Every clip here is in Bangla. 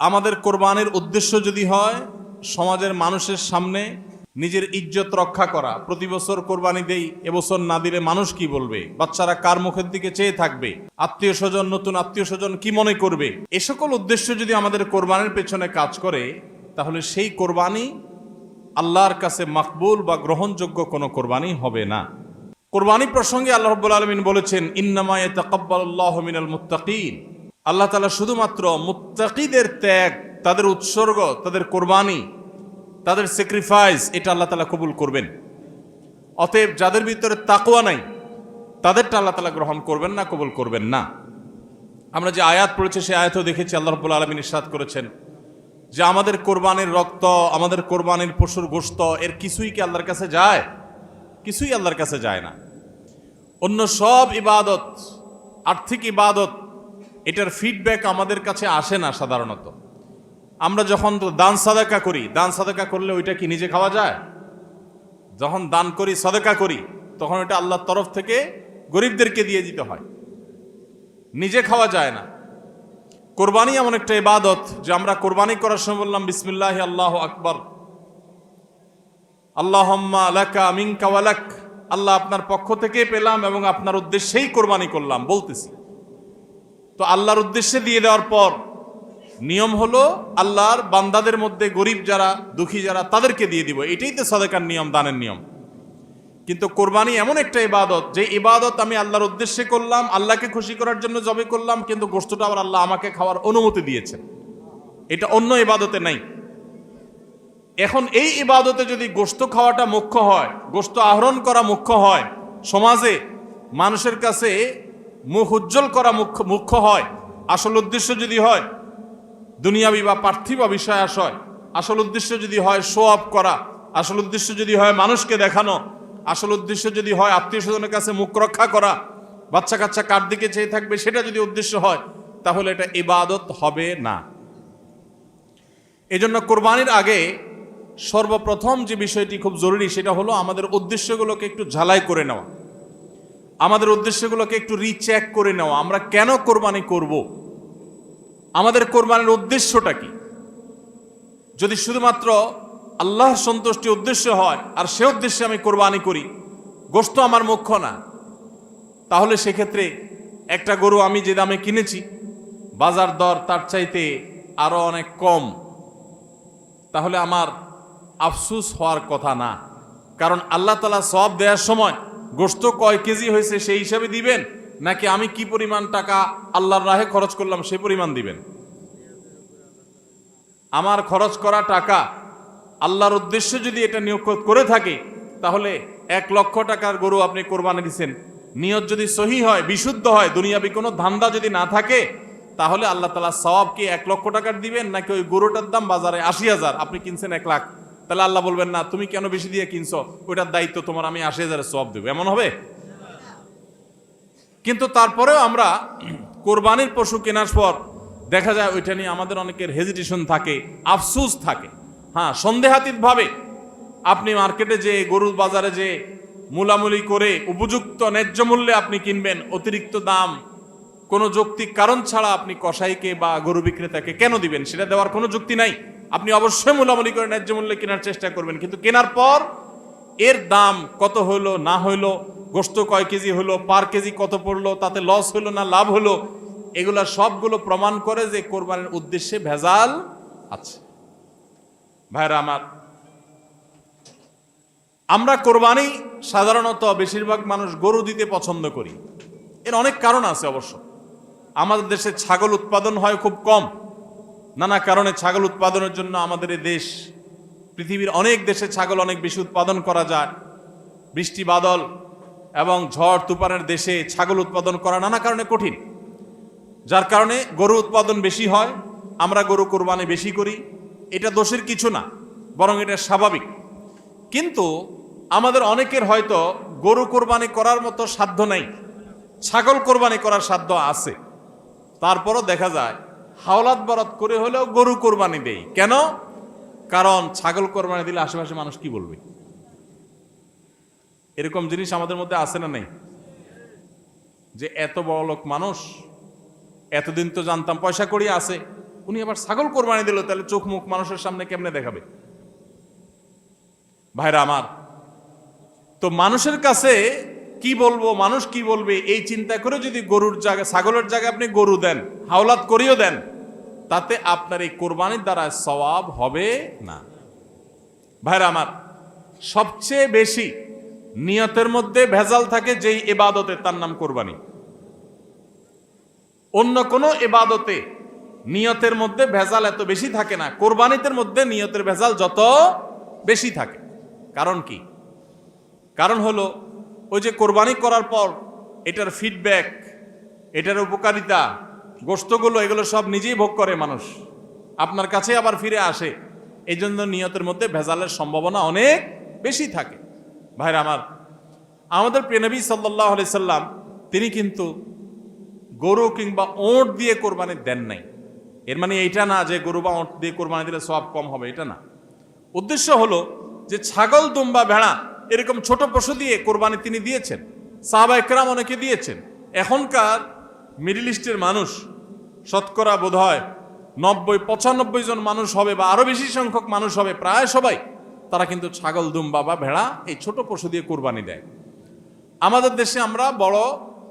আমাদের কোরবানির উদ্দেশ্য যদি হয় সমাজের মানুষের সামনে নিজের ইজ্জত রক্ষা করা, প্রতি বছর কোরবানি দেই, এবছর না দিলে মানুষ কি বলবে, বাচ্চারা কার মুখের দিকে চেয়ে থাকবে, আত্মীয় স্বজন, নতুন আত্মীয় স্বজন কি মনে করবে, এ সকল উদ্দেশ্য যদি আমাদের কোরবানির পেছনে কাজ করে, তাহলে সেই কোরবানি আল্লাহর কাছে মাকবুল বা গ্রহণযোগ্য কোনো কোরবানি হবে না। কোরবানি প্রসঙ্গে আল্লাহ রাব্বুল আলামিন বলেছেন, ইন্নামা ইয়াতাকাব্বালুল্লাহু মিনাল মুত্তাকিন। আল্লাহ তাআলা শুধুমাত্র মুত্তাকিদের ত্যাগ, তাদের উৎসর্গ, তাদের কোরবানি, তাদের স্যাক্রিফাইস, এটা আল্লাহ তাআলা কবুল করবেন। অতএব যাদের ভিতরে তাকওয়া নাই তাদেরটা আল্লাহ তাআলা গ্রহণ করবেন না, কবুল করবেন না। আমরা যে আয়াত পড়েছি সেই আয়াতও দেখেছি, আল্লাহ রাব্বুল আলামিন ইরশাদ করেছেন যে আমাদের কোরবানির রক্ত, আমাদের কোরবানির পশুর গোশত, এর কিছুই কি আল্লাহর কাছে যায়? কিছুই আল্লাহর কাছে যায় না। অন্য সব ইবাদত, আর্থিক ইবাদত, এটার ফিডব্যাক আমাদের কাছে আসে না সাধারণত। আমরা যখন দান সাদাকা করি, দান সাদাকা করলে ওইটা কি নিজে খাওয়া যায়? যখন দান করি, সাদাকা করি, তখন ওইটা আল্লাহর তরফ থেকে গরিবদেরকে দিয়ে দিতে হয়, নিজে খাওয়া যায় না। কোরবানি এমন একটা ইবাদত যে আমরা কোরবানি করার সময় বললাম বিসমিল্লাহি আল্লাহু আকবার, আল্লাহুম্মা লাকা মিনকা ওয়া লাক, আল্লাহ আপনার পক্ষ থেকে পেলাম এবং আপনার উদ্দেশ্যেই কোরবানি করলাম বলতেছি। তো আল্লাহর উদ্দেশ্যে দিয়ে দেওয়ার পর নিয়ম হলো আল্লাহর বান্দাদের মধ্যে গরিব যারা, দুঃখী যারা, তাদেরকে দিয়ে দিব। এটাই তো সাদাকার নিয়ম, দানের নিয়ম। কিন্তু কোরবানি এমন একটা ইবাদত যে ইবাদত আমি আল্লাহর উদ্দেশ্যে করলাম, আল্লাহকে খুশি করার জন্য জবে করলাম, কিন্তু গোশতটা আবার আল্লাহ আমাকে খাওয়ার অনুমতি দিয়েছেন। এটা অন্য ইবাদতে নাই। এখন এই ইবাদতে যদি গোশত খাওয়াটা মুখ্য হয়, গোশত আহরণ করা মুখ্য হয়, সমাজে মানুষের কাছে মুখ উজ্জ্বল করা মুখ্য হয়, আসল উদ্দেশ্য যদি হয় দুনিয়াবি বা পার্থিব বিষয় আশয়, আসল উদ্দেশ্য যদি হয় শো অফ করা, আসল উদ্দেশ্য যদি হয় মানুষকে দেখানো, আসল উদ্দেশ্য যদি হয় আত্মীয় স্বজনের কাছে মুখ রক্ষা করা, বাচ্চা কাচ্চা কার দিকে চেয়ে থাকবে, সেটা যদি উদ্দেশ্য হয়, তাহলে এটা ইবাদত হবে না। এজন্য কোরবানির আগে সর্বপ্রথম যে বিষয়টি খুব জরুরি সেটা হলো আমাদের উদ্দেশ্যগুলোকে একটু ঝালাই করে নেওয়া, আমাদের উদ্দেশ্যগুলোকে একটু রিচেক করে নেওয়া। আমরা কেন কোরবানি করব? আমাদের কোরবানির উদ্দেশ্যটা কি? যদি শুধুমাত্র আল্লাহর সন্তুষ্টি উদ্দেশ্য হয় আর সে উদ্দেশ্যে আমি কোরবানি করি, গোশত আমার মুখ্য না, তাহলে সেক্ষেত্রে একটা গরু আমি যে দামে কিনেছি, বাজার দর তার চাইতে আরো অনেক কম, তাহলে আমার আফসুস হওয়ার কথা না। কারণ আল্লাহ তাআলা সওয়াব দেওয়ার সময় গোশত কয় কেজি হয়েছে সেই হিসাবে দিবেন, নাকি আমি কি পরিমাণ টাকা আল্লাহর রাহে খরচ করলাম সেই পরিমাণ দিবেন? আমার খরচ করা টাকা আল্লাহর উদ্দেশ্যে যদি এটা নিয়োগ করে থাকে, তাহলে 1 লক্ষ টাকার গরু আপনি কোরবানি দিচ্ছেন, নিয়ত যদি সহি হয়, বিশুদ্ধ হয়, দুনিয়াবি কোনো ধান্দা যদি না থাকে, তাহলে আল্লাহ তাআলা সওয়াব কি 1 লক্ষ টাকার দিবেন, নাকি ওই গরুটার দাম বাজারে 80,000, আপনি কিনছেন 1 লাখ, তাহলে আল্লাহ বলবেন না তুমি কেন বেশি দিয়ে কিনছো, ওইটার দায়িত্ব তোমার, আমি 80,000-এর সওয়াব দেব? এমন হবে? কিন্তু তারপরেও আমরা কোরবানির পশু কেনার পর দেখা যায় ওইটা নিয়ে আমাদের অনেকের হেজিটেশন থাকে, আফসোস থাকে। হ্যাঁ, সন্দেহাতীত ভাবে আপনি মার্কেটে যে গরুর বাজারে যে মূলামূলি করে উপযুক্ত ন্যায্য মূল্যে আপনি কিনবেন, অতিরিক্ত দাম কোনো যৌক্তিক কারণ ছাড়া আপনি কসাইকে বা গরু বিক্রেতাকে কেন দিবেন? সেটা দেওয়ার কোনো যুক্তি নাই। আপনি অবশ্যই মূলামূলি করে ন্যায্য মূল্যে কেনার চেষ্টা করবেন, কিন্তু কেনার পর এর দাম কত হইলো না হইলো, গোশত কয় কেজি হলো, পার কেজি কত পড়লো, তাতে লস হলো না লাভ হলো, এগুলা সবগুলো প্রমাণ করে যে কোরবানির উদ্দেশ্যে ভেজাল আছে। ভাইরা আমার, আমরা কোরবানি সাধারণত বেশিরভাগ মানুষ গরু দিতে পছন্দ করি। এর অনেক কারণ আছে অবশ্য। আমাদের দেশে ছাগল উৎপাদন হয় খুব কম, নানা কারণে ছাগল উৎপাদনের জন্য আমাদের এই দেশ, পৃথিবীর অনেক দেশে ছাগল অনেক বেশি উৎপাদন করা যায়। বৃষ্টি বাদল এবং ঝড় তুফানের দেশে ছাগল উৎপাদন করা নানা কারণে কঠিন, যার কারণে গরু উৎপাদন বেশি হয়, আমরা গরু কোরবানি বেশি করি। এটা দোষের কিছু না, বরং এটা স্বাভাবিক। কিন্তু আমাদের অনেকের হয়তো গরু কোরবানি করার মতো সাধ্য নেই, ছাগল কোরবানি করার সাধ্য আছে। তারপরও দেখা যায় হাওলাত বরাত করে হলেও গরু কোরবানি দেই। কেন? কারণ ছাগল কোরবানি দিলে আশেপাশে মানুষ কি বলবে? এরকম জিনিস আমাদের মধ্যে আছে না নেই? যে এত বড় লোক মানুষ, এতদিন তো জানতাম পয়সা কড়ি আছে, উনি আবার ছাগল কোরবানি দিল, তাহলে চোখ মুখ মানুষের সামনে কেমনে দেখাবে? ভাইরা আমার, তো মানুষের কাছে কি বলবো, মানুষ কি বলবে, এই চিন্তা করে যদি গরুর জায়গায়, ছাগলের জায়গায় আপনি গরু দেন, হাওলাত করিও দেন, তাতে আপনার এই কোরবানির দ্বারা সওয়াব হবে না। ভাইরা আমার, সবচেয়ে বেশি নিয়তের মধ্যে ভেজাল থাকে যেই ইবাদতে, তার নাম কোরবানি। অন্য কোনো ইবাদতে নিয়তের মধ্যে ভেজাল এত বেশি থাকে না, কোরবানিদের মধ্যে নিয়তের ভেজাল যত বেশি থাকে। কারণ কি? কারণ হলো ওই যে কোরবানি করার পর এটার ফিডব্যাক, এটার উপকারিতা, গোশতগুলো, এগুলো সব নিজেই ভোগ করে মানুষ, আপনার কাছে আবার ফিরে আসে। এই জন্য নিয়তের মধ্যে ভেজালের সম্ভাবনা অনেক বেশি থাকে। ভাইরা আমার, আমাদের প্রিয় নবী সাল্লাল্লাহু আলাইহি সাল্লাম তিনি কিন্তু গরু কিংবা ওঁট দিয়ে কোরবানি দেন নাই। এর মানে এইটা না যে গরু বা ওঁট দিয়ে কোরবানি দিলে সওয়াব কম হবে, এটা না। উদ্দেশ্য হলো যে ছাগল, দুম্বা, ভেড়া এরকম ছোট পশু দিয়ে কোরবানি তিনি দিয়েছেন, সাহাবা একরাম অনেকে দিয়েছেন। এখনকার মিডল ইস্টের মানুষ শতকরা বোধ হয় 90-95 জন মানুষ হবে, বা আরো বেশি সংখ্যক মানুষ হবে, প্রায় সবাই, তারা কিন্তু ছাগল, দুম্বা বা ভেড়া এই ছোট পশু দিয়ে কোরবানি দেয়। আমাদের দেশে আমরা বড়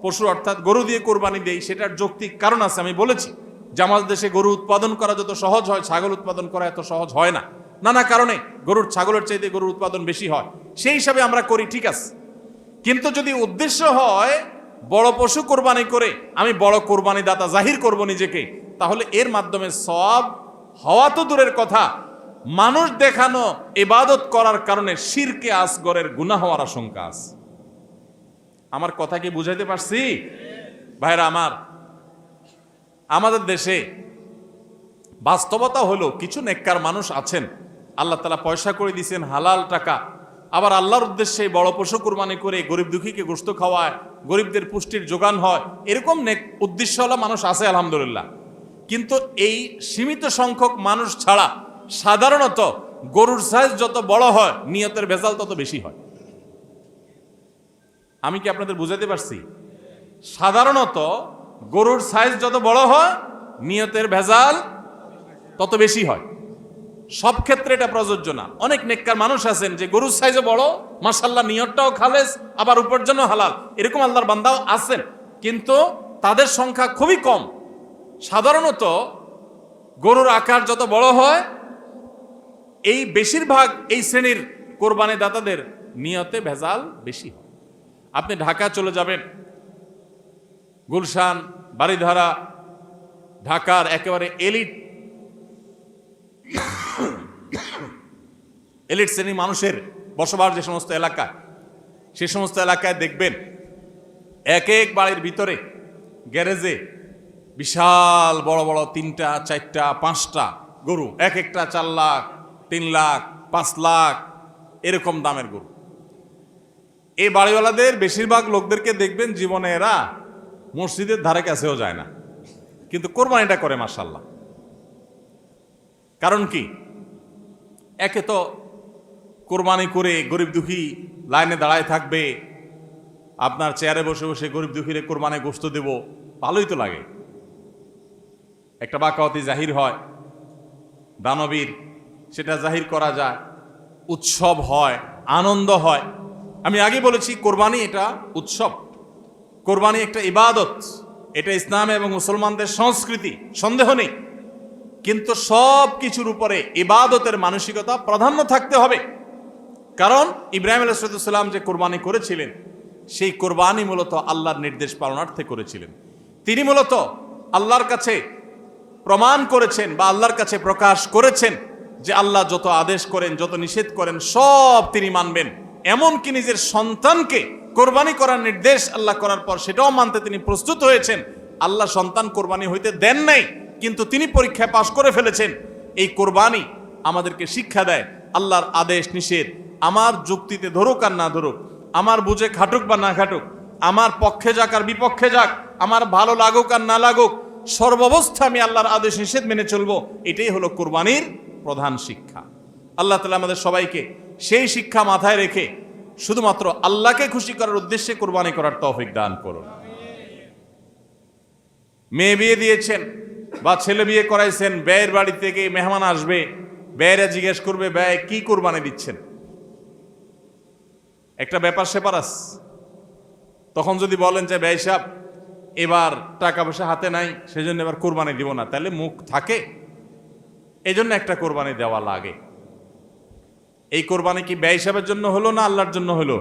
পশু অর্থাৎ গরু দিয়ে কোরবানি দেই, সেটার যৌক্তিক কারণ আছে। আমি বলেছি যে আমাদের দেশে গরু উৎপাদন করা যত সহজ হয়, ছাগল উৎপাদন করা এত সহজ হয় না। নানা কারণে ছাগলের চাইতে গরুর উৎপাদন বেশি হয়, সেই হিসাবে আমরা করি, ঠিক আছে। কিন্তু যদি উদ্দেশ্য হয় বড় পশু কোরবানি করে আমি বড় কোরবানি দাতা জাহির করব নিজেকে, তাহলে এর মাধ্যমে সওয়াব হওয়া তো দূরের কথা, মানুষ দেখানো ইবাদত করার কারণে শিরকে আসগরের গুনাহ হওয়ার আশঙ্কা আছে। আমার কথা কি বুঝাইতে পারছি? ভাইরা আমার, আমাদের দেশে বাস্তবতা হলো কিছু নেককার মানুষ আছেন, আল্লাহ তাআলা পয়সা করে দিয়েছেন, হালাল টাকা, আবার আল্লাহর উদ্দেশ্যে বড় পশু কুরবানি করে গরিব দুঃখীকে গোশত খাওয়ায়, গরিবদের পুষ্টির যোগান হয়, এরকম নেক উদ্দেশ্যওয়ালা মানুষ আছে আলহামদুলিল্লাহ। কিন্তু এই সীমিত সংখ্যক মানুষ ছাড়া সাধারণত গরুর সাইজ যত বড় হয় নিয়তের ভেজাল তত বেশি হয়। আমি কি আপনাদের বুঝাতে পারছি? সাধারণত গরুর সাইজ যত বড় হয় নিয়তের ভেজাল তত বেশি হয়। সব ক্ষেত্রে এটা প্রযোজ্য না। অনেক নেককার মানুষ আছেন যে গরুর সাইজে বড়, মাশাআল্লাহ নিয়তটাও খালেস, আবার উপার্জন হালাল, এরকম আল্লাহর বান্দাও আছেন, কিন্তু তাদের সংখ্যা খুবই কম। সাধারণত গরুর আকার যত বড় হয় এই বেশিরভাগ এই শ্রেণীর কোরবানি দাতাদের নিয়তে ভেজাল বেশি হয়। আপনি ঢাকা চলে যাবেন, গুলশান, বারিধারা, ঢাকার একেবারে এলিট শ্রেণীর মানুষের বসবাস যে সমস্ত এলাকায়, সে সমস্ত এলাকায় দেখবেন এক এক বাড়ির ভিতরে গ্যারেজে বিশাল বড় বড় 3টা 4টা 5টা গরু, এক একটা 4 লাখ 3 লাখ 5 লাখ এরকম দামের গরু। এই বাড়িওয়ালাদের বেশিরভাগ লোকদেরকে দেখবেন জীবনে এরা মসজিদের ধারে কাছেও যায় না, কিন্তু কোরবানিটা করে মাশাআল্লাহ। কারণ কি? একে তো কোরবানি করে গরিব দুঃখী লাইনে দাঁড়ায় থাকবে, আপনার চেয়ারে বসে বসে গরিব দুঃখীরে কোরবানি গোশত দেব, ভালোই তো লাগে। একটা বাকাওয়াতি জাহির হয়, দানবীর সেটা জাহির করা যায়, উৎসব হয়, আনন্দ হয়। আমি আগে বলেছি কোরবানি এটা উৎসব, কোরবানি একটা ইবাদত, এটা ইসলাম এবং মুসলমানদের সংস্কৃতি, সন্দেহ নেই। কিন্তু সব কিছুর উপরে ইবাদতের মানসিকতা প্রাধান্য থাকতে হবে। কারণ ইব্রাহিম আলাইহিস সালাম যে কোরবানি করেছিলেন সেই কোরবানি মূলত আল্লাহর নির্দেশ পালনার্থে করেছিলেন। তিনি মূলত আল্লাহর কাছে প্রমাণ করেছেন বা আল্লাহর কাছে প্রকাশ করেছেন যে আল্লাহ যত আদেশ করেন, যত নিষেধ করেন সব তিনি মানবেন। এমনকি নিজের সন্তানকে কোরবানি করার নির্দেশ আল্লাহ করার পর সেটাও মানতে তিনি প্রস্তুত হয়েছেন। আল্লাহ সন্তান কোরবানি হইতে দেন নাই, কিন্তু তিনি পরীক্ষায় পাশ করে ফেলেছেন। এই কোরবানি আমাদেরকে শিক্ষা দেয় আল্লাহর আদেশ নিষেধ আমার যুক্তিতে ধরুক আর না ধরুক, আমার বুঝে খাটুক বা না খাটুক, আমার পক্ষে যাক আর বিপক্ষে যাক, আমার ভালো লাগুক আর না লাগুক, সর্বাবস্থা আমি আল্লাহর আদেশ নিষেধ মেনে চলবো। এটাই হলো কোরবানির প্রধান শিক্ষা। আল্লাহ তাআলা আমাদের সবাইকে সেই শিক্ষা মাথায় রেখে শুধুমাত্র আল্লাহকে খুশি করার উদ্দেশ্যে কোরবানি করার তৌফিক দান করুন। মেয়ে বিয়ে দিয়েছেন, বা ছেলে বিয়ে করাইছেন, ব্যয়ের বাড়ি থেকে মেহমান আসবে, ব্যয়েরা জিজ্ঞেস করবে ব্যয় কি কোরবানি দিচ্ছেন, একটা ব্যাপার সেপার আছে। তখন যদি বলেন যে ব্যয় সাহেব এবার টাকা পয়সা হাতে নাই, সেজন্য এবার কোরবানি দিব না, তাহলে মুখ থাকে? এই জন্য একটা কোরবানি দেওয়া লাগে। এই কোরবানি কি ব্যয় হিসাবের জন্য হলো না আল্লাহর জন্য হলো?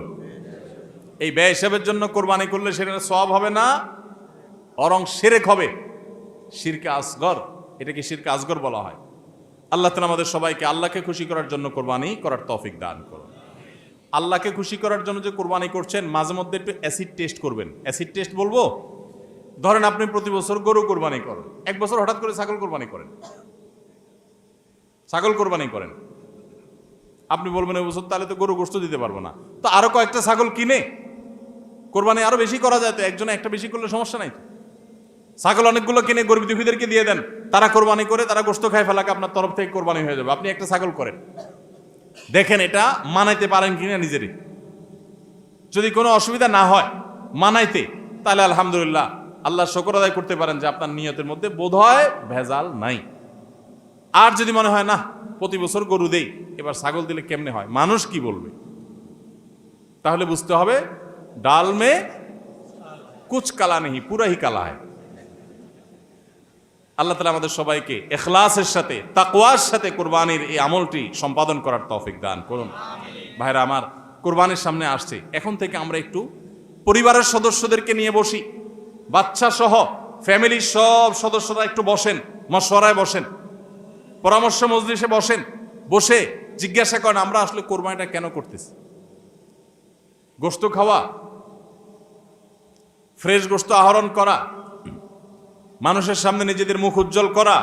এই ব্যয় হিসাবের জন্য কোরবানি করলে সেটা সওয়াব হবে না, বরং শিরক হবে, শিরকে আসগর। এটাকে শিরকে আসগর বলা হয়। আল্লাহ তাআলা আমাদের সবাইকে আল্লাহকে খুশি করার জন্য কোরবানি করার তৌফিক দান করুন। আল্লাহকে খুশি করার জন্য যে কোরবানি করছেন, মাঝে মধ্যে একটু অ্যাসিড টেস্ট করবেন। অ্যাসিড টেস্ট বলবো, ধরেন আপনি প্রতি বছর গরু কোরবানি করেন, এক বছর হঠাৎ করে ছাগল কোরবানি করেন, ছাগল কোরবানি করেন। আপনি বলবেন এই বছর তাহলে তো গরু গোশত দিতে পারবো না, তো আরো কয়েকটা ছাগল কিনে কোরবানি আরো বেশি করা যায়, তো একজনে একটা বেশি করলে সমস্যা নাই তো। ছাগল অনেকগুলো কিনে গরিব দুঃখীদেরকে দিয়ে দেন, তারা কোরবানি করে, তারা গোশত খায় ফেলাকে আপনার তরফ থেকে কোরবানি হয়ে যাবে। আপনি একটা ছাগল করেন, দেখেন এটা মানাইতে পারেন কিনা নিজেরই। যদি কোনো অসুবিধা না হয় মানাইতে, তাহলে আলহামদুলিল্লাহ আল্লাহ শুকর আদায় করতে পারেন যে আপনার নিয়তের মধ্যে বোধহয় ভেজাল নাই। আর যদি মনে হয় না প্রতি বছর গরু দেই, এবার ছাগল দিলে কেমনে হয়, মানুষ কি বলবে, তাহলে বুঝতে হবে ডাল মে কুচ কালা নেই, পুরা হি কালা হয়। আল্লাহ তাআলা আমাদের সবাইকে ইখলাসের সাথে, তাকওয়ার সাথে কোরবানির এই আমলটি সম্পাদন করার তৌফিক দান করুন। ভাইরা আমার, কোরবানির সামনে আসছে, এখন থেকে আমরা একটু পরিবারের সদস্যদেরকে নিয়ে বসি, বাচ্চা সহ ফ্যামিলির সব সদস্যরা একটু বসেন, মশওয়ারায় বসেন, পরামর্শ মজলিসে বসেন, বসে জিজ্ঞাসা করেন আমরা আসলে কোরবানিটা কেন করতেছি। গোশত খাওয়া, ফ্রেশ গোশত আহরণ করা, মানুষের সামনে নিজেদের মুখ উজ্জ্বল করা,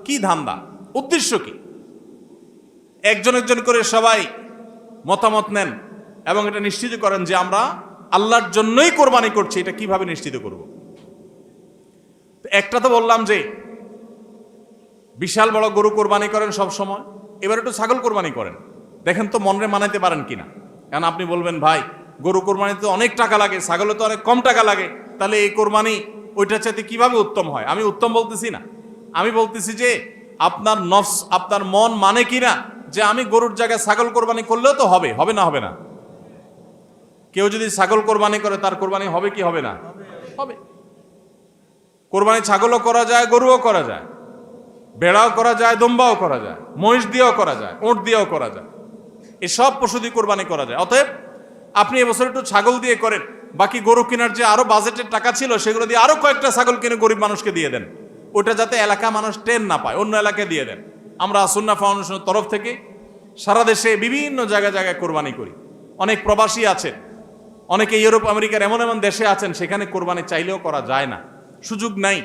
কি ধান্দা, উদ্দেশ্য কি? একজন একজন করে সবাই মতামত নেন এবং এটা নিশ্চিত করেন যে আমরা আল্লাহর জন্যই কোরবানি করছি। এটা কিভাবে নিশ্চিত করব? একটা তো বললাম যে বিশাল বড় গরু কোরবানি করেন সব সময়, এবার একটু ছাগল কোরবানি করেন, দেখেন তো মনরে মানাইতে পারেন কিনা। কারণ আপনি বলবেন ভাই গরু কোরবানিতে অনেক টাকা লাগে, ছাগলে তো অনেক কম টাকা লাগে, তাহলে এই কোরবানি ওইটার চাইতে কিভাবে উত্তম হয়? আমি উত্তম বলতেছি না, আমি বলতেছি যে আপনার নফস, আপনার মন মানে কিনা যে আমি গরুর জায়গায় ছাগল কোরবানি করলেও তো হবে, হবে না হবে না? কেউ যদি ছাগল কোরবানি করে তার কোরবানি হবে কি হবে না? হবে। কোরবানি ছাগলও করা যায়, গরুও করা যায়, বেড়াও করা যায়, দম্বাও করা যায়, মহিষ দিয়েও করা যায়, উট দিয়েও করা যায়, এসব পশু দিয়ে কোরবানি করা যায়। অতএব আপনি এবছর একটু ছাগল দিয়ে করেন, বাকি গরু কেনার যে আরো বাজেটের টাকা ছিল সেগুলো দিয়ে আরো কয়েকটা ছাগল কিনে গরিব মানুষকে দিয়ে দেন, ওটা যাতে এলাকা মানুষ টেন না পায়, অন্য এলাকায় দিয়ে দেন। আমরা সুন্নাহ ফাউন্ডেশনের তরফ থেকে সারা দেশে বিভিন্ন জায়গায় জায়গায় কোরবানি করি। অনেক প্রবাসী আছেন, অনেকে ইউরোপ আমেরিকার এমন এমন দেশে আছেন সেখানে কোরবানি চাইলেও করা যায় না, সুযোগ নাই।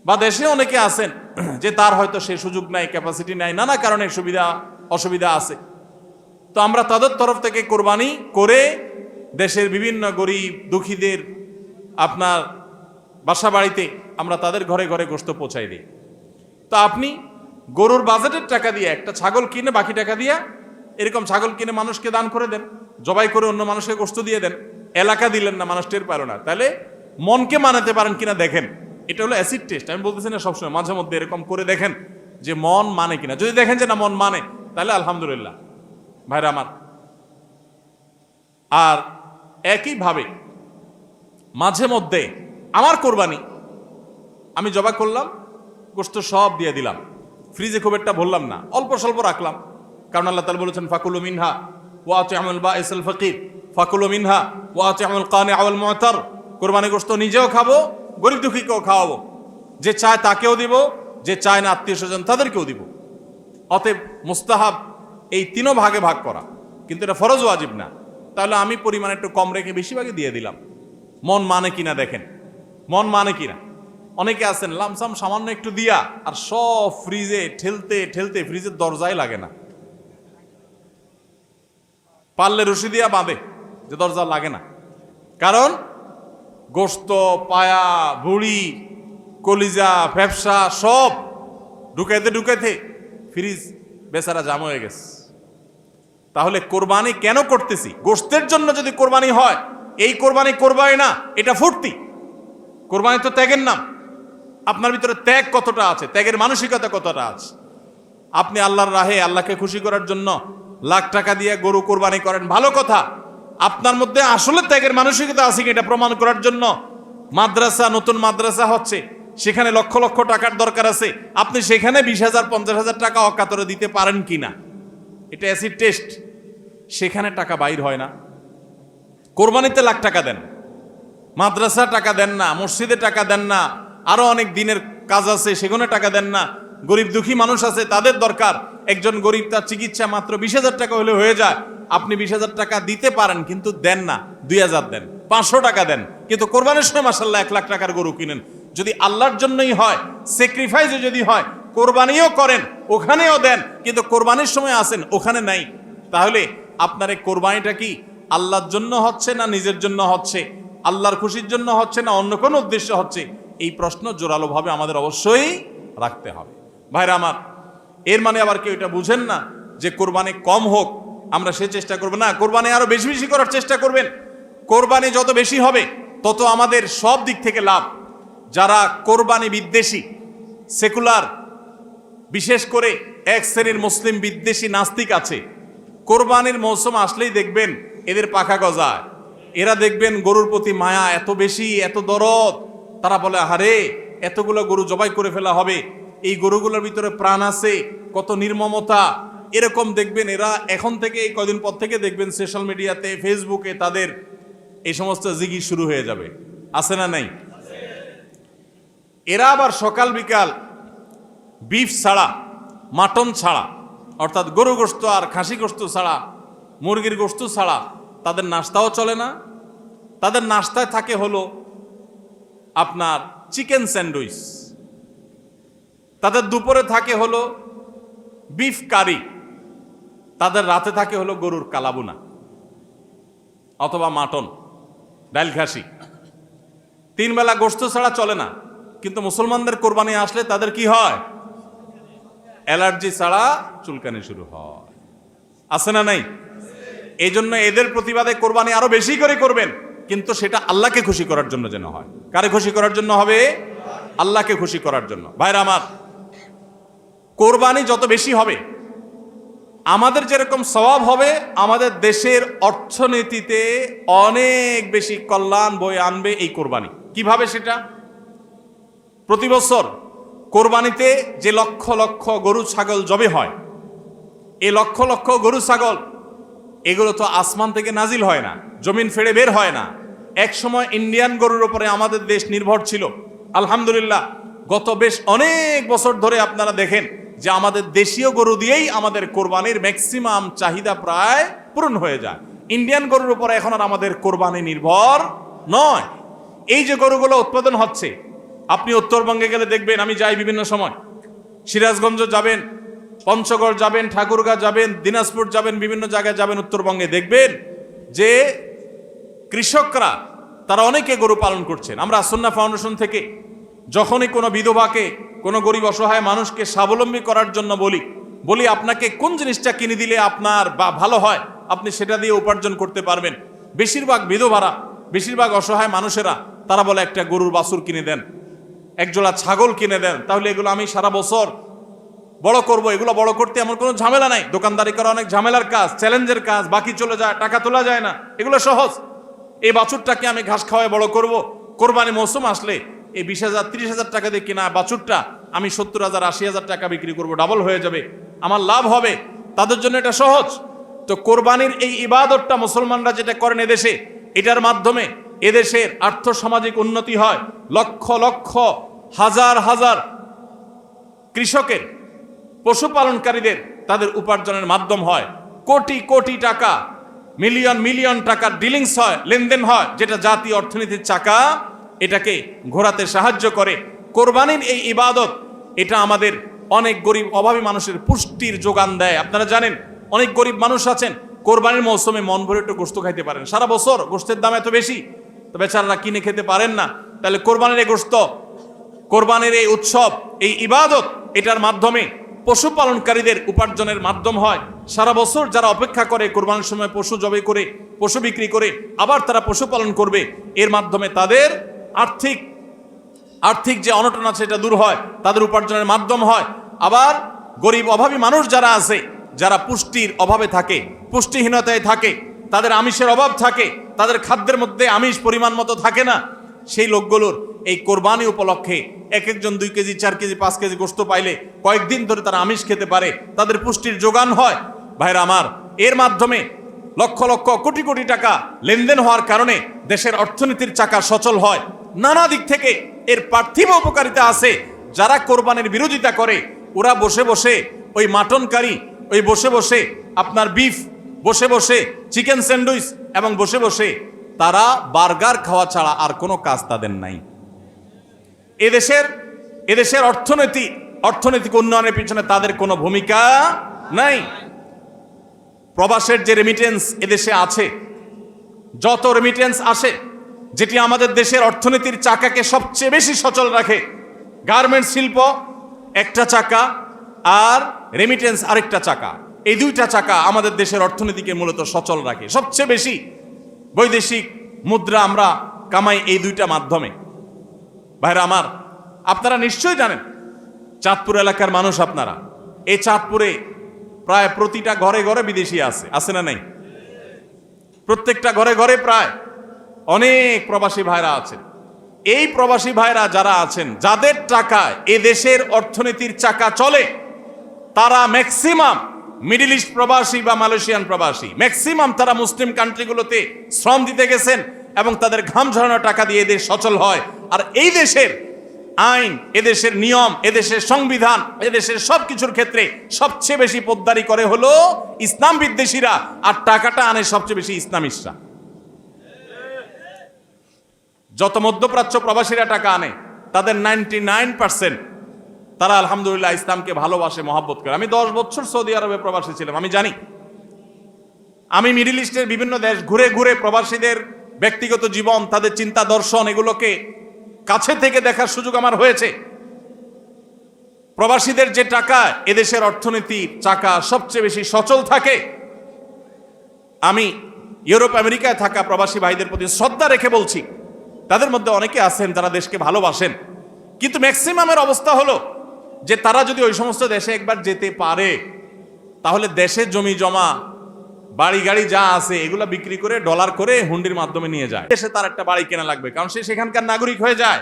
বা দেশে অনেকে আছেন যে তার হয়তো সে সুযোগ নাই, ক্যাপাসিটি নাই, নানা কারণে সুবিধা অসুবিধা আছে। তো আমরা তাদের তরফ থেকে কোরবানি করে দেশের বিভিন্ন গরিব দুঃখীদের আপনার বাসা বাড়িতে আমরা তাদের ঘরে ঘরে গোশত পৌঁছাই দিই। তো আপনি গরুর বাজেটের টাকা দিয়ে একটা ছাগল কিনে বাকি টাকা দিয়ে এরকম ছাগল কিনে মানুষকে দান করে দেন, জবাই করে অন্য মানুষকে গোশত দিয়ে দেন, এলাকা দিলেন না, মানুষ টের পেল না, তাহলে মনকে মানাতে পারেন কিনা দেখেন। এটা হলো অ্যাসিড টেস্ট, আমি বলতেছি না সবসময়, মাঝে মধ্যে এরকম করে দেখেন যে মন মানে কিনা। যদি দেখেন যে না মন মানে, তাহলে আলহামদুলিল্লাহ ভাইরা আমার। আর একইভাবে মাঝে মধ্যে আমার কোরবানি আমি জবাই করলাম, গোশত সব দিয়ে দিলাম, ফ্রিজে খুব একটা ভরলাম না, অল্প স্বল্প রাখলাম, কারণ আল্লাহ তাআলা বলেছেন ফাকুলু মিনহা ওয়া আতি'মুল বাঈসাল ফাকির ফাকুলু মিনহা ওয়া আতি'মুল কানি'a ওয়াল মু'তার। কোরবানি গোশত নিজেও খাবো, গরিব দুঃখীকেও খাওয়াবো, যে চায় তাকেও দিব, যে চায় না আত্মীয় স্বজন তাদেরকেও দিব। অতএব মুস্তাহাব এই তিনও ভাগে ভাগ করা, কিন্তু এটা ফরজ ওয়াজিব না। তাহলে আমি পরিমাণ একটু কম রেখে বেশিরভাগে দিয়ে দিলাম। মন মানে কিনা দেখেন, মন মানে কিনা। অনেকে আছেন লামসাম সামান্য একটু দিয়া আর সব ফ্রিজে ঠেলতে ঠেলতে ফ্রিজের দরজাই লাগে না, পারলে রশি দিয়া বাঁধে যে দরজা লাগে না। কারণ গোশত, পায়া, ভুড়ি, কলিজা, ফ্যাপসা সব ঢুকাইতে ঢুকাইতে ফ্রিজ বেচারা জাম হয়ে গেছে। তাহলে কোরবানি কেন করতেছি? গোশতের জন্য যদি কোরবানি হয়, এই কোরবানি করবাই না, এটা ফুর্তি। কোরবানি তো ত্যাগের নাম। আপনার ভিতরে ত্যাগ কতটা আছে, ত্যাগের মানসিকতা কতটা আছে। আপনি আল্লাহর রাহে আল্লাহকে খুশি করার জন্য লাখ টাকা দিয়ে গরু কোরবানি করেন, ভালো কথা। আপনার মধ্যে আসলে ত্যাগের মানসিকতা আছে কি এটা প্রমাণ করার জন্য মাদ্রাসা, নতুন মাদ্রাসা হচ্ছে, সেখানে লক্ষ লক্ষ টাকার দরকার আছে, আপনি সেখানে 20,000 50,000 টাকা অকাতরে দিতে পারেন কিনা, এটা অ্যাসিড টেস্ট। সেখানে টাকা বাইর হয় না। কোরবানিতে লাখ টাকা দেন, মাদ্রাসা টাকা দেন না, মসজিদে টাকা দেন না, আরো অনেক দিনের কাজ আছে সেখানে টাকা দেন না। গরিব দুঃখী মানুষ আছে, তাদের দরকার। একজন গরিব, তার চিকিৎসা মাত্র 20,000 টাকা হলে হয়ে যায়। আপনি 20,000 টাকা দিতে পারেন কিন্তু দেন না, 2,000 দেন, 500 টাকা দেন, কিন্তু কোরবানির সময় মাশাআল্লাহ 1 লাখ টাকার গরু কিনেন। যদি আল্লাহর জন্যই হয়, স্যাক্রিফাইসে যদি হয়, কোরবানিও করেন, ওখানেও দেন, কিন্তু কোরবানির সময় আসেন ওখানে নাই, তাহলে আপনার এই কোরবানিটা কি আল্লাহর জন্য হচ্ছে না নিজের জন্য হচ্ছে, আল্লাহর খুশির জন্য হচ্ছে না অন্য কোনো উদ্দেশ্য হচ্ছে? এই প্রশ্ন জোরালোভাবে আমাদের অবশ্যই রাখতে হবে। ভাইরা আমার, এর মানে আবার কেউ এটা বুঝেন না যে কোরবানি কম হোক আমরা সে চেষ্টা করবো না, কোরবানি আরো বেশি বেশি করার চেষ্টা করবেন। কোরবানি যত বেশি হবে তত আমাদের সব দিক থেকে লাভ। যারা কোরবানি বিদ্বেষী, সেকুলার, বিশেষ করে এক শ্রেণীর মুসলিম বিদ্বেষী নাস্তিক আছে, কোরবানির মৌসুম আসলেই দেখবেন এদের পাখা গজায়। এরা দেখবেন গরুর প্রতি মায়া এত বেশি, এত দরদ, তারা বলে আরে এতগুলো গরু জবাই করে ফেলা হবে, এই গরুগুলোর ভিতরে প্রাণ আছে, কত নির্মমতা। এরকম দেখবেন এরা এখন থেকে, এই কয়দিন পর থেকে দেখবেন সোশ্যাল মিডিয়াতে, ফেসবুকে তাদের এই সমস্ত জিগি শুরু হয়ে যাবে, আছে না নাই? এরা আবার সকাল বিকাল বিফ ছাড়া, মাটন ছাড়া, অর্থাৎ গরু গোশত আর খাসি গোশত ছাড়া, মুরগির গোশত ছাড়া তাদের নাস্তাও চলে না। তাদের নাস্তায় থাকে হলো আপনার চিকেন স্যান্ডউইচ, তাদের দুপুরে থাকে হলো বিফ কারি, তাদের রাতে থাকে হলো গরুর কালাবুনা অথবা মাটন, ডাল খাসি। 3 বেলা গোশত ছাড়া চলে না। কিন্তু মুসলমানদের কোরবানি আসলে তাদের কি হয়? অ্যালার্জি ছাড়া চুলকানি শুরু হয়, আছে না নাই? এই জন্য এদের প্রতিবাদে কোরবানি আরো বেশি করে করবেন, কিন্তু সেটা আল্লাহকে খুশি করার জন্য যেন হয়। কারে খুশি করার জন্য হবে? আল্লাহকে খুশি করার জন্য। ভাইরা আমার, কোরবানি যত বেশি হবে আমাদের যেরকম সওয়াব হবে, আমাদের দেশের অর্থনীতিতে অনেক বেশি কল্যাণ বয়ে আনবে এই কোরবানি। কিভাবে সেটা? প্রতি বছর কোরবানিতে যে লক্ষ লক্ষ গরু ছাগল জবে হয়, এই লক্ষ লক্ষ গরু ছাগল এগুলো তো আসমান থেকে নাজিল হয় না, জমিন ফেড়ে বের হয় না। এক সময় ইন্ডিয়ান গরুর উপরে আমাদের দেশ নির্ভর ছিল। আলহামদুলিল্লাহ গত বেশ অনেক বছর ধরে আপনারা দেখেন যে আমাদের দেশীয় গরু দিয়েই আমাদের কোরবানির ম্যাক্সিমাম চাহিদা প্রায় পূরণ হয়ে যায়। ইন্ডিয়ান গরুর উপরে এখন আর আমাদের কোরবানি নির্ভর নয়। এই যে গরুগুলো উৎপাদন হচ্ছে, আপনি উত্তরবঙ্গে গেলে দেখবেন, আমি যাই বিভিন্ন সময়, সিরাজগঞ্জ যাবেন, পঞ্চগড় যাবেন, ঠাকুরগাঁ যাবেন, দিনাজপুর যাবেন, বিভিন্ন জায়গায় যাবেন উত্তরবঙ্গে, দেখবেন যে কৃষকরা তারা অনেকে গরু পালন করছেন। আমরা সুন্নাহ ফাউন্ডেশন থেকে যখনই কোনো বিধবাকে, কোনো গরিব অসহায় মানুষকে স্বাবলম্বী করার জন্য বলি আপনাকে কোন জিনিসটা কিনে দিলে আপনার বা ভালো হয়, আপনি সেটা দিয়ে উপার্জন করতে পারবেন। বেশিরভাগ বিধবারা, বেশিরভাগ অসহায় মানুষেরা তারা বলে একটা গরুর বাছুর কিনে দেন, একজোড়া ছাগল কিনে দেন, তাহলে এগুলো আমি সারা বছর বড় করব। এগুলো বড় করতে আমার কোনো ঝামেলা নাই। দোকানদারি করা অনেক ঝামেলার কাজ, চ্যালেঞ্জের কাজ, বাকি চলে যায়, টাকা তোলা যায় না, এগুলো সহজ। এই বাছুরটাকে আমি ঘাস খাওয়ায় বড় করব। কোরবানি মৌসুম আসলে এই 20,000 30,000 টাকা দিয়ে কিনা বাছুরটা আমি 70,000 80,000 টাকা বিক্রি করব, ডাবল হয়ে যাবে, আমার লাভ হবে। তাদের জন্য এটা সহজ। তো কোরবানির এই ইবাদতটা মুসলমানরা যেটা করেন এদেশে, এটার মাধ্যমে এদেশের আর্থ সামাজিক উন্নতি হয়। লক্ষ লক্ষ হাজার হাজার কৃষকের, পশুপালনকারীদের তাদের উপার্জনের মাধ্যম হয়। কোটি কোটি টাকা, মিলিয়ন মিলিয়ন টাকার ডিলিংস হয়, লেনদেন হয়, যেটা জাতীয় অর্থনীতির চাকা এটাকে ঘোরাতে সাহায্য করে। কোরবানির এই ইবাদত এটা আমাদের অনেক গরিব অভাবী মানুষের পুষ্টির যোগান দেয়। আপনারা জানেন অনেক গরিব মানুষ আছেন কোরবানির মৌসুমে মন ভরে একটু গোশত খাইতে পারেন, সারা বছর গোশতের দাম এত বেশি, তো বেচারারা কিনে খেতে পারেন না। তাহলে কোরবানির এই গোশত, কোরবানির এই উৎসব, এই ইবাদত, এটার মাধ্যমে পশুপালনকারীদের উপার্জনের মাধ্যম হয়। সারা বছর যারা অপেক্ষা করে কোরবানির সময় পশু জবাই করে, পশু বিক্রি করে আবার তারা পশুপালন করবে, এর মাধ্যমে তাদের আর্থিক যে অনটন আছে এটা দূর হয়, তাদের উপার্জনের মাধ্যম হয়। আবার গরিব অভাবী মানুষ যারা আছে, যারা পুষ্টির অভাবে থাকে, পুষ্টিহীনতায় থাকে, তাদের আমিষের অভাব থাকে, তাদের খাদ্যের মধ্যে আমিষ পরিমাণ মতো থাকে না, সেই লোকগুলোর এই কোরবানি উপলক্ষে এক একজন 2 কেজি 4 কেজি 5 কেজি গোশত পাইলে কয়েকদিন ধরে তারা আমিষ খেতে পারে, তাদের পুষ্টির যোগান হয়। ভাইরা আমার, এর মাধ্যমে লক্ষ লক্ষ কোটি কোটি টাকা লেনদেন হওয়ার কারণে দেশের অর্থনীতির চাকা সচল হয়। নানা দিক থেকে এর পার্থিব উপকারিতা আছে। যারা কোরবানির বিরোধিতা করে ওরা বসে বসে ওই মাটন কারি, ওই বসে বসে আপনার বিফ, বসে বসে চিকেন স্যান্ডউইচ এবং বসে বসে তারা বার্গার খাওয়া ছাড়া আর কোনো কাজ তাদের নাই। এদেশের অর্থনৈতিক উন্নয়নের পিছনে তাদের কোনো ভূমিকা নাই। প্রবাসের যে রেমিটেন্স এদেশে আছে, যত রেমিটেন্স আসে, যেটি আমাদের দেশের অর্থনীতির চাকাকে সবচেয়ে বেশি সচল রাখে, গার্মেন্টস শিল্প একটা চাকা আর রেমিটেন্স আরেকটা চাকা, এই 2টা চাকা আমাদের দেশের অর্থনীতিকে মূলত সচল রাখে। সবচেয়ে বেশি বৈদেশিক মুদ্রা আমরা কামাই এই 2টা মাধ্যমে। ভাইরা আমার, আপনারা নিশ্চয়ই জানেন, চাঁদপুর এলাকার মানুষ আপনারা, এই চাঁদপুরে প্রায় প্রতিটা ঘরে ঘরে বিদেশি আছে না নাই? প্রত্যেকটা ঘরে ঘরে প্রায় অনেক প্রবাসী ভাইরা আছেন। এই প্রবাসী ভাইরা যারা আছেন, যাদের টাকায় এ দেশের অর্থনীতির চাকা চলে, তারা ম্যাক্সিমাম মিডল ইস্ট প্রবাসী বা মালয়েশিয়ান প্রবাসী, ম্যাক্সিমাম তারা মুসলিম কান্ট্রিগুলোতে শ্রম দিতে গেছেন এবং তাদের ঘাম ঝরানো টাকা দিয়ে এদেশ সচল হয়। আর এই দেশের আইন, এদেশের নিয়ম, এদেশের সংবিধান, এদেশের সবকিছুর ক্ষেত্রে সবচেয়ে বেশি পোদ্দারি করে হলো ইসলাম বিদ্বেষীরা, আর টাকাটা আনে সবচেয়ে বেশি ইসলামিস্টরা। যত মধ্যপ্রাচ্য প্রবাসীরা টাকা আনে, তাদের 99% তারা আলহামদুলিল্লাহ ইসলামকে ভালোবাসে, মহব্বত করে। আমি 10 বছর সৌদি আরবে প্রবাসী ছিলাম, আমি জানি। আমি মিডল ইস্টের বিভিন্ন দেশ ঘুরে ঘুরে প্রবাসীদের ব্যক্তিগত জীবন, তাদের চিন্তা দর্শন, এগুলোকে কাছে থেকে দেখার সুযোগ আমার হয়েছে। প্রবাসীদের যে টাকা এদেশের অর্থনীতির চাকা সবচেয়ে বেশি সচল থাকে। আমি ইউরোপ আমেরিকায় থাকা প্রবাসী ভাইদের প্রতি শ্রদ্ধা রেখে বলছি, তাদের মধ্যে অনেকে আছেন যারা দেশকে ভালোবাসেন, কিন্তু ম্যাক্সিমামের অবস্থা হলো যে তারা যদি ওই সমস্ত দেশে একবার যেতে পারে, তাহলে দেশের জমি জমা, বাড়ি গাড়ি যা আছে এগুলা বিক্রি করে ডলার করে হুন্ডির মাধ্যমে নিয়ে যায়। দেশে তার একটা বাড়ি কেনা লাগবে, কারণ সে সেখানকার নাগরিক হয়ে যায়।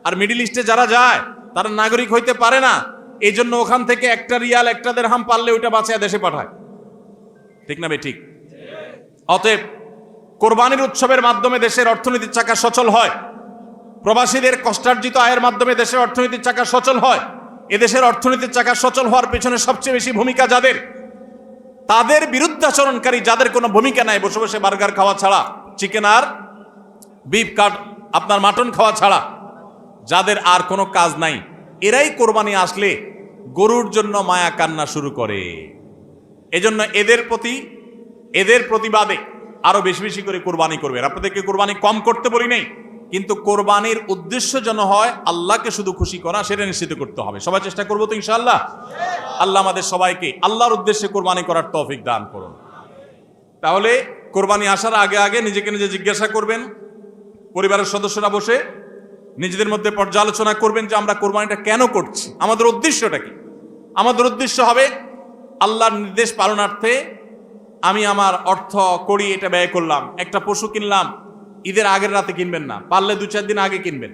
আর মিডল ইস্টে যারা যায় তারা নাগরিক হইতে পারে না, এই জন্য ওখান থেকে 1 রিয়াল 1 দিরহাম পারলে ওইটা বাঁচিয়ে দেশে পাঠায়। ঠিক না ভাই? ঠিক। অতএব কোরবানির উৎসবের মাধ্যমে দেশের অর্থনীতির চাকা সচল হয়, প্রবাসীদের কষ্টার্জিত আয়ের মাধ্যমে দেশের অর্থনীতির চাকা সচল হয়। এদেশের অর্থনীতির চাকা সচল হওয়ার পেছনে সবচেয়ে বেশি ভূমিকা যাদের, তাদের বিরুদ্ধাচরণকারী যাদের কোনো ভূমিকা নাই, বসে বসে বার্গার খাওয়া ছাড়া, চিকেন আর বিফ কাট আপনার মাটন খাওয়া ছাড়া যাদের আর কোনো কাজ নাই, এরাই কোরবানি আসলে গরুর জন্য মায়া কান্না শুরু করে। এজন্য এদের প্রতিবাদে আরো বেশি বেশি করে কোরবানি করবেন। আপনাদেরকে কোরবানি কম করতে বলি নাই, কিন্তু কোরবানির উদ্দেশ্য যেন হয় আল্লাহকে শুধু খুশি করা, সেটা নিশ্চিত করতে হবে। সবাই চেষ্টা করবো তো ইনশাআল্লাহ? আল্লাহ আমাদের সবাইকে আল্লাহর উদ্দেশ্যে কোরবানি করার তৌফিক দান করুন। তাহলে কোরবানি আসার আগে আগে নিজেকে নিজে জিজ্ঞাসা করবেন, পরিবারের সদস্যরা বসে নিজেদের মধ্যে পর্যালোচনা করবেন যে আমরা কোরবানিটা কেন করছি, আমাদের উদ্দেশ্যটা কি। আমাদের উদ্দেশ্য হবে আল্লাহর নির্দেশ পালনার্থে আমি আমার অর্থ করি, এটা ব্যয় করলাম। একটা পশু কিনলাম, ঈদের আগের রাতে কিনবেন না, পারলে 2-4 দিন আগে কিনবেন।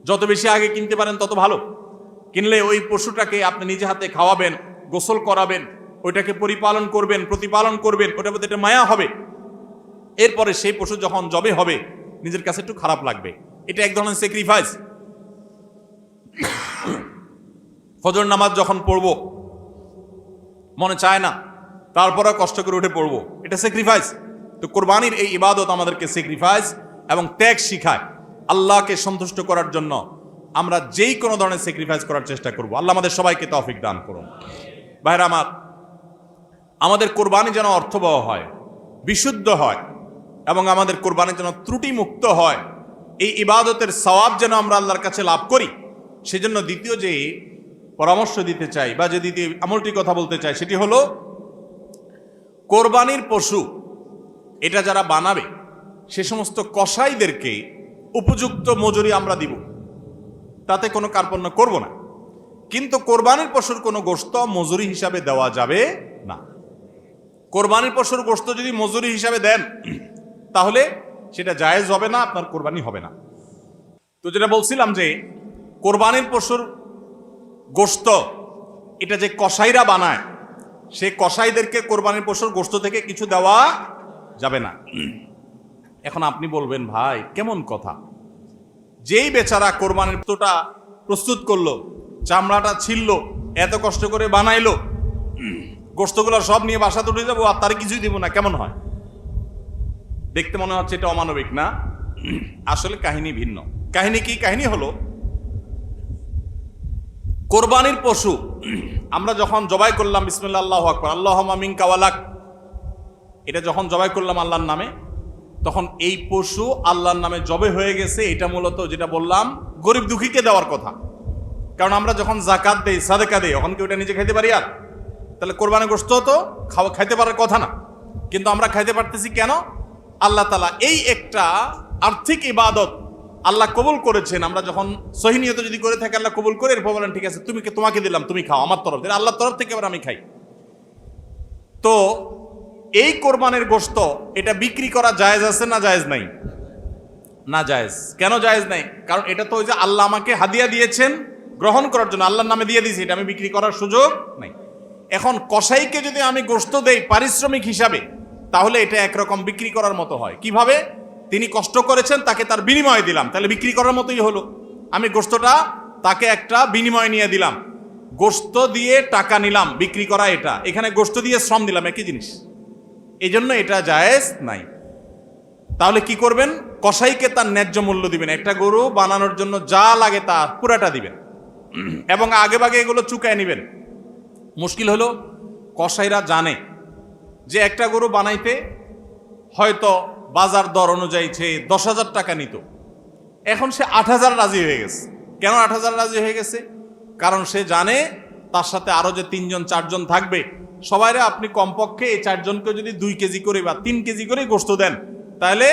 যত বেশি আগে কিনতে পারেন তত ভালো। কিনলে ওই পশুটাকে আপনি নিজে হাতে খাওয়াবেন, গোসল করাবেন, ওইটাকে প্রতিপালন করবেন, ওটার মধ্যে একটা মায়া হবে। এরপরে সেই পশু যখন জবে হবে নিজের কাছে একটু খারাপ লাগবে, এটা এক ধরনের স্যাক্রিফাইস। ফজর নামাজ যখন পড়বো মনে চায় না, তারপরে কষ্ট করে উঠে পড়বো, এটা স্যাক্রিফাইস। তো কোরবানির এই ইবাদত আমাদেরকে স্যাক্রিফাইস এবং ত্যাগ শিখায়। আল্লাহকে সন্তুষ্ট করার জন্য আমরা যেই কোনো ধরনের স্যাক্রিফাইস করার চেষ্টা করব। আল্লাহ আমাদের সবাইকে তৌফিক দান করুন। ভাইরা আমার, আমাদের কোরবানি যেন অর্থবহ হয়, বিশুদ্ধ হয়, এবং আমাদের কোরবানি যেন ত্রুটি মুক্ত হয়, এই ইবাদতের সওয়াব যেন আমরা আল্লাহর কাছে লাভ করি। সেজন্য দ্বিতীয় যে পরামর্শ দিতে চাই বা যে দ্বিতীয় আমলটি কথা বলতে চাই, সেটি হলো কোরবানির পশু এটা যারা বানাবে সে সমস্ত কসাইদেরকে উপযুক্ত মজুরি আমরা দিব। তাতে কোনো কার্পণ্য করব না। কিন্তু কোরবানির পশুর কোনো গোশত মজুরি হিসাবে দেওয়া যাবে না। কোরবানির পশুর গোশত যদি মজুরি হিসাবে দেন তাহলে সেটা জায়েজ হবে না, আপনার কোরবানি হবে না। তো যেটা বলছিলাম যে কোরবানির পশুর গোশত এটা যে কসাইরা বানায়, সে কসাইদেরকে কোরবানির পশুর গোশত থেকে কিছু দেওয়া যাবে না। এখন আপনি বলবেন, ভাই কেমন কথা, যেই বেচারা কোরবানির পশুটা প্রস্তুত করলো, চামড়াটা ছিলল, এত কষ্ট করে বানাইলো, গোশতগুলো সব নিয়ে বাসাতে উঠে যাবো আর তার কিছুই দিব না, কেমন হয়? দেখতে মনে হচ্ছে এটা অমানবিক না? আসলে কাহিনী ভিন্ন। কাহিনী কি? কাহিনী হলো, কোরবানির পশু আমরা যখন জবাই করলাম বিসমিল্লাহ আল্লাহু আকবার আল্লাহুম্মা মিনকা ওয়ালাক, এটা যখন জবাই করলাম আল্লাহর নামে, তখন এই পশু আল্লাহর নামে জবে হয়ে গেছে। এটা মূলত যেটা বললাম গরিব দুঃখীকে দেওয়ার কথা। কারণ আমরা যখন যাকাত দেই, সাদেকা দেই, তখন কি ওটা নিজে খাইতে পারি? আর তাহলে কোরবানির গোশত তো খাইতে পারার কথা না, কিন্তু আমরা খাইতে পারতেছি কেন? আল্লাহ তাআলা এই একটা আর্থিক ইবাদত আল্লাহ কবুল করেছেন। আমরা যখন সহি নিয়ত যদি করে থাকি, আল্লাহ কবুল করে এরপর বলেন ঠিক আছে তোমাকে দিলাম, তুমি খাও আমার তরফ থেকে, আল্লাহর তরফ থেকে আবার আমি খাই। তো এই কোরবানির গোশত এটা বিক্রি করা জায়েজ আছে না জায়েজ নাই? না জায়েজ। কেন জায়েজ নাই? কারণ এটা তো ওই যে আল্লাহ আমাকে হাদিয়া দিয়েছেন গ্রহণ করার জন্য, আল্লাহর নামে দিয়ে দিয়েছি, এটা আমি বিক্রি করার সুযোগ নাই। এখন কসাইকে যদি আমি গোশত দেই পারিশ্রমিক হিসাবে, তাহলে এটা একরকম বিক্রি করার মতো হয়। কিভাবে? তিনি কষ্ট করেছেন, তাকে তার বিনিময় দিলাম, তাহলে বিক্রি করার মতোই হলো। আমি গোশতটা তাকে একটা বিনিময় নিয়ে দিলাম, গোশত দিয়ে টাকা নিলাম, বিক্রি করা এটা, এখানে গোশত দিয়ে শ্রম দিলাম, একই জিনিস। এই জন্য এটা জায়েজ নাই। তাহলে কি করবেন? কসাইকে তার ন্যায্য মূল্য দিবেন, একটা গরু বানানোর জন্য যা লাগে তা পুরাটা দিবেন এবং আগে ভাগে এগুলো চুকায় নিবেন। মুশকিল হলো কসাইরা জানে যে একটা গরু বানাইতে হয়তো বাজার দর অনুযায়ী সে 10,000 টাকা নিত, এখন সে 8,000 রাজি হয়ে গেছে। কেন 8,000 রাজি হয়ে গেছে? কারণ সে জানে তার সাথে আরো যে 3জন 4জন থাকবে, সবাইরে আপনি কমপক্ষে এই 4 জনকে যদি 2 কেজি করে বা 3 কেজি করে গোশত দেন, তাহলে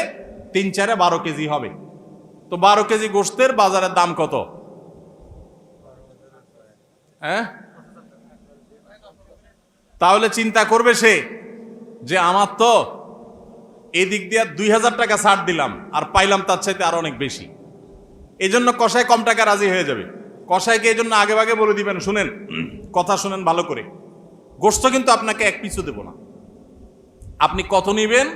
3-4 12 কেজি হবে। তো 12 কেজি গোশতের বাজারের দাম কত? হ্যাঁ, তাহলে চিন্তা করবে সে যে আমার তো এই দিক দিয়ে 2,000 টাকা ছাড় দিলাম আর পাইলাম তার চাইতে আরো অনেক বেশি। এই জন্য কসাই কম টাকা রাজি হয়ে যাবে। কসাইকে এই জন্য আগে ভাগে বলে দিবেন, শুনেন, কথা শুনেন ভালো করে, গোশত কিন্তু আপনাকে এক পিছু দেব না, আপনি কত নিবেন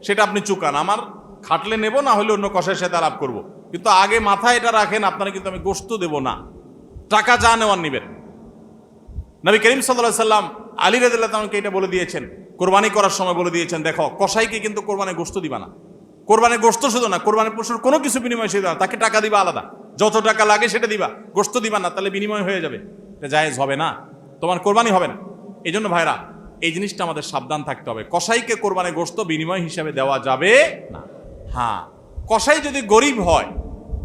সেটা আপনি চুকান, আমার খাটলে নেব, না হলে অন্য কসাইয়ের সাথে আলাপ করবো, কিন্তু আগে মাথায় এটা রাখেন আপনারা কিন্তু আমি গোশত দেব না, টাকা যা নেওয়ার নিবেন। নবী করিম সাল্লাল্লাহু আলাইহি সাল্লাম আলী রাদিয়াল্লাহু তাআলাকে এটা বলে দিয়েছেন, কোরবানি করার সময় বলে দিয়েছেন, দেখো কসাইকে কিন্তু কোরবানির গোশত দিবা না। কোরবানির গোশত শুধু না, কোরবানির পশুর কোনো কিছু বিনিময় সে দেওয়া, তাকে টাকা দিবা আলাদা, যত টাকা লাগে সেটা দিবা, গোশত দিবা না, তাহলে বিনিময় হয়ে যাবে, এটা জায়েজ হবে না, তোমার কোরবানি হবে না। এই জন্য ভাইরা এই জিনিসটা আমাদের সাবধান থাকতে হবে, কসাইকে কোরবানির গোশত বিনিময় হিসাবে দেওয়া যাবে না। হ্যাঁ, কসাই যদি গরিব হয়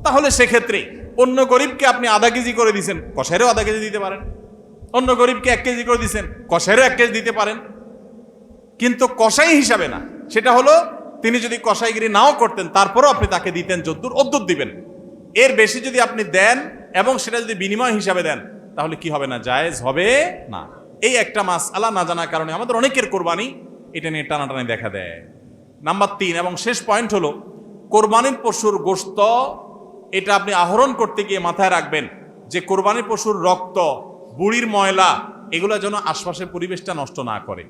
তাহলে সেক্ষেত্রে অন্য গরিবকে আপনি আধা কেজি করে দিচ্ছেন, কসাইরও আধা কেজি দিতে পারেন, অন্য গরিবকে 1 কেজি করে দিচ্ছেন, কসাইরও 1 কেজি দিতে পারেন, কিন্তু কসাই হিসাবে না। সেটা হলো তিনি যদি কসাইগিরি নাও করতেন তারপরও আপনি তাকে দিতেন যদ্দুর অদ্দুর দিবেন। এর বেশি যদি আপনি দেন এবং সেটা যদি বিনিময় হিসাবে দেন তাহলে কি হবে না? জায়েজ হবে না। এই একটা মাসআলা না জানার কারণে আমাদের অনেকের কোরবানি এটা নিয়ে টানাটানি দেখা দেয়। নাম্বার 3 এবং শেষ পয়েন্ট হলো, কোরবানির পশুর গোশত এটা আপনি আহরণ করতে গিয়ে মাথায় রাখবেন যে কোরবানির পশুর রক্ত, বুড়ির ময়লা, এগুলো যেন আশপাশের পরিবেশটা নষ্ট না করে।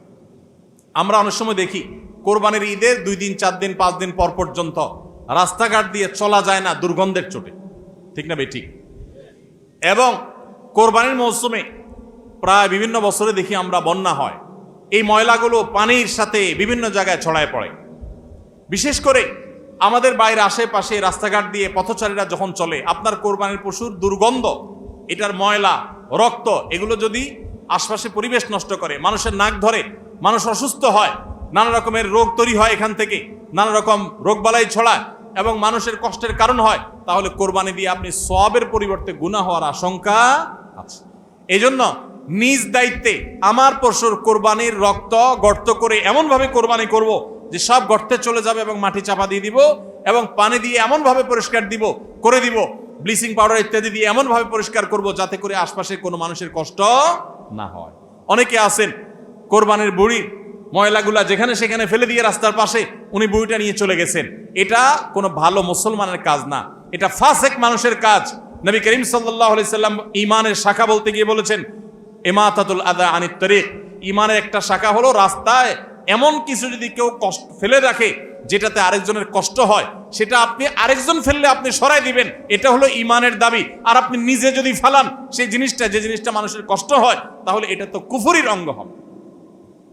আমরা অনেক সময় দেখি কোরবানির ঈদের 2 দিন 4 দিন 5 দিন পর পর্যন্ত রাস্তাঘাট দিয়ে চলা যায় না দুর্গন্ধের চোটে, ঠিক না বেঠিক? এবং কোরবানির মৌসুমে প্রায় বিভিন্ন বছরে দেখি আমরা বন্যা হয়, এই ময়লাগুলো পানির সাথে বিভিন্ন জায়গায় ছড়ায় পড়ে। বিশেষ করে আমাদের বাইরে আশেপাশে রাস্তাঘাট দিয়ে পথচারীরা যখন চলে, আপনার কোরবানির পশুর দুর্গন্ধ, এটার ময়লা, রক্ত, এগুলো যদি আশপাশে পরিবেশ নষ্ট করে, মানুষের নাক ধরে, মানুষ অসুস্থ হয়, নানা রকমের রোগ তৈরি হয়, এখান থেকে নানা রকম রোগবালাই ছড়ায় এবং মানুষের কষ্টের কারণ হয়, তাহলে কোরবানি দিয়ে আপনি সওয়াবের পরিবর্তে গুনাহ হওয়ার আশঙ্কা আছে। এই জন্য নিজ দায়িত্বে আমার পশুর কোরবানির রক্ত গর্ত করে এমনভাবে কোরবানি করব যে সব গর্তে চলে যাবে এবং মাটি চাপা দিয়ে দিব এবং পানি দিয়ে এমনভাবে পরিষ্কার করে দিব ব্লিচিং পাউডার ইত্যাদি দিয়ে এমনভাবে পরিষ্কার করব যাতে করে আশপাশে কোনো মানুষের কষ্ট না হয়। অনেকে আছেন কোরবানির বুড়ি ময়লাগুলা যেখানে সেখানে ফেলে দিয়ে রাস্তার পাশে উনি বুড়িটা নিয়ে চলে গেছেন। এটা কোনো ভালো মুসলমানের কাজ না, এটা ফাসেক মানুষের কাজ। নবী করিম সাল্লাল্লাহু আলাইহি সাল্লাম ঈমানের শাখা বলতে গিয়ে বলেছেন ইমাতাতুল আযা আনিত তারিক, ঈমানের একটা শাখা হলো রাস্তায় এমন কিছু যদি কেউ কষ্ট ফেলে রাখে যেটাতে আরেকজনের কষ্ট হয়, সেটা আপনি আরেকজন ফেললে আপনি সরাই দিবেন, এটা হলো ঈমানের দাবি। আর আপনি নিজে যদি ফালান সেই জিনিসটা, যে জিনিসটা মানুষের কষ্ট হয়, তাহলে এটা তো কুফরির অঙ্গ হবে।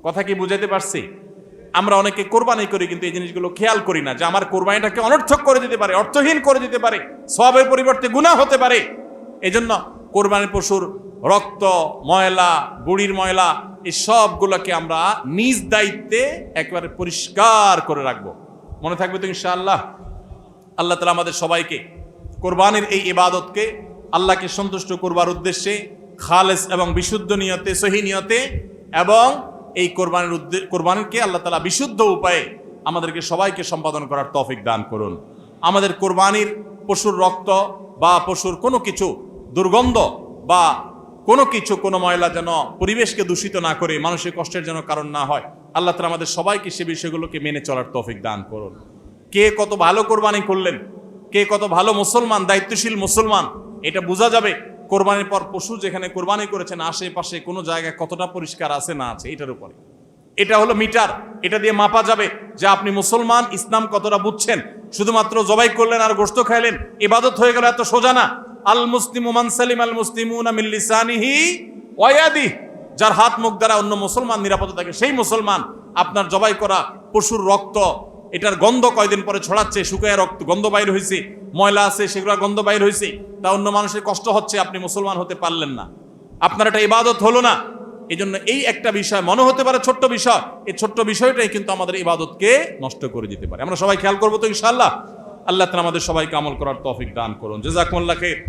কথা কি বুঝাইতে পারছি? আমরা অনেকে কোরবানি করি কিন্তু এই জিনিসগুলো খেয়াল করি না যে আমার কোরবানিটাকে অনর্থক করে দিতে পারে, অর্থহীন করে দিতে পারে, সওয়াবের পরিবর্তে গুনাহ হতে পারে। এজন্য কোরবানির পশুর রক্ত, ময়লা, বুড়ির ময়লা, এই সবগুলোকে আমরা নিজ দায়িত্বে একেবারে পরিষ্কার করে রাখবো। মনে থাকবে তো ইনশাআল্লাহ? আল্লাহ তাআলা আমাদের সবাইকে কোরবানির এই ইবাদতকে আল্লাহকে সন্তুষ্ট করবার উদ্দেশ্যে খালেস এবং বিশুদ্ধ নিয়তে, সহি নিয়তে, এবং এই কোরবানিকে আল্লাহ তাআলা বিশুদ্ধ উপায়ে আমাদেরকে সবাইকে সম্পাদন করার তৌফিক দান করুন। আমাদের কোরবানির পশুর রক্ত বা পশুর কোনো কিছু দুর্গন্ধ বা কোনো কিছু, কোনো ময়লা যেন পরিবেশকে দূষিত না করে, মানুষের কষ্টের যেন কারণ না হয়। আল্লাহ তাআলা আমাদের সবাইকে সে বিষয়গুলোকে মেনে চলার তৌফিক দান করুন। কে কত ভালো কোরবানি করলেন, কে কত ভালো মুসলমান, দায়িত্বশীল মুসলমান, এটা বোঝা যাবে কোরবানির পর পশু যেখানে কোরবানি করেছেন আশেপাশে কোনো জায়গায় কতটা পরিষ্কার আছে না আছে, এটার উপরে। এটা হলো মিটার, এটা দিয়ে মাপা যাবে যে আপনি মুসলমান, ইসলাম কতটা বুঝছেন। শুধুমাত্র জবাই করলেন আর গোশত খাইলেন ইবাদত হয়ে গেল, এত সোজা না। আল মুসলিমু মান সালিম আল মুসলিমুনা মিন লিসানিহি ওয়া ইয়াদিহি, যার হাত মুখ দ্বারা অন্য মুসলমান নিরাপদ থাকে সেই মুসলমান। আপনার জবাই করা পশুর রক্ত, এটার গন্ধ কয়দিন পরে ছড়াচ্ছে, শুকায় রক্ত গন্ধ বাইর হয়েছে, ময়লা আছে সেগুলো গন্ধ বাইর হয়েছে, তা অন্য মানুষের কষ্ট হচ্ছে, আপনি মুসলমান হতে পারলেন না, আপনার এটা ইবাদত হলো না। এই জন্য এই একটা বিষয় মনে হতে পারে ছোট্ট বিষয়, এই ছোট্ট বিষয়টাই কিন্তু আমাদের ইবাদতকে নষ্ট করে দিতে পারে। আমরা সবাই খেয়াল করবো তো ইনশাআল্লাহ। আল্লাহ তাআলা আমাদের সবাইকে আমল করার তৌফিক দান করুন। জাযাকুমুল্লাহ খাইর।